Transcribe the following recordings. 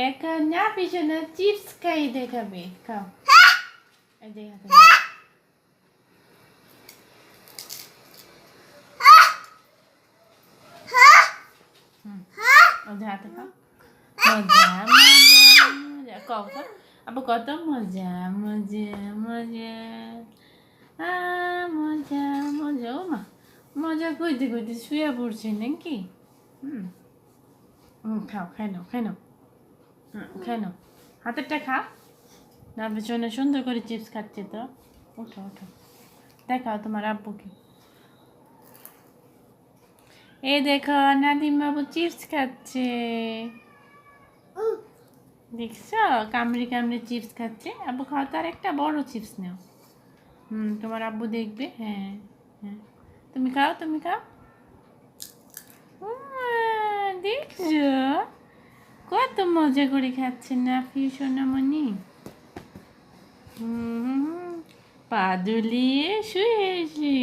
এখন না পিছনে চিপস খাই দেখাবে, খাও। এই যে হাতে ওদের হাতে খাও। মজা মজা মজা কত আবার কত মজা মজা মজা মজা মজা। ও মা, মজা কইতে কইতে শুয়ে পড়ছে নাকি? খাও, খাই নাও, খাই নাও, খাই নাও, হাতেরটা খা। না পেছনে সুন্দর করে চিপস খাচ্ছে তো। ওঠো ওঠো, দেখাও তোমার আব্বুকে। এই দেখো নাদিম বাবু চিপস খাচ্ছে, দেখছো? কামড়ে কামড়ে চিপস খাচ্ছে। আব্বু খাও তো, আর একটা বড় চিপস নাও। তোমার আব্বু দেখবে। হ্যাঁ হ্যাঁ, তুমি খাও, তুমি খাও। দেখছো কত মজা করে খাচ্ছেন না ফিউ সোনামণি। পা দুলিয়ে শুয়েছে।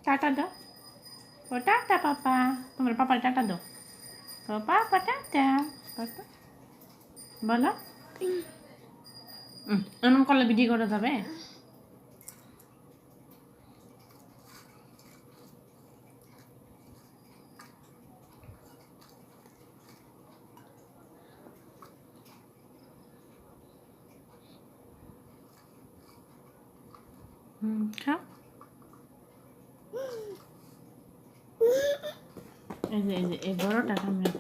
টাটা দাও, ও টাটা পাপা, তোমার পাপার টাটা দাও। পাপা টাটা, পাপা বলো। এমন করলে ভিডিও করা যাবে? খাও। এই যে এই যে এই বড়টা কামড়ে।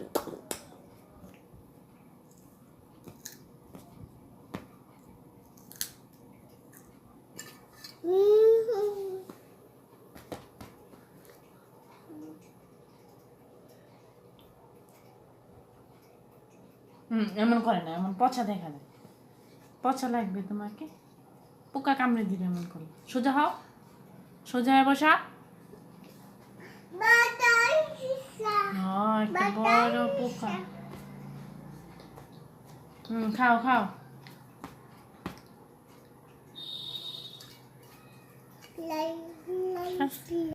এমন করে না, এমন পচা দেখা যায়, পচা লাগবে তোমাকে, পোকা কামড়ে দিবে এমন করে। সোজা হও, সোজা হয়ে বসা। একটা বড় পোকা। খাও খাও।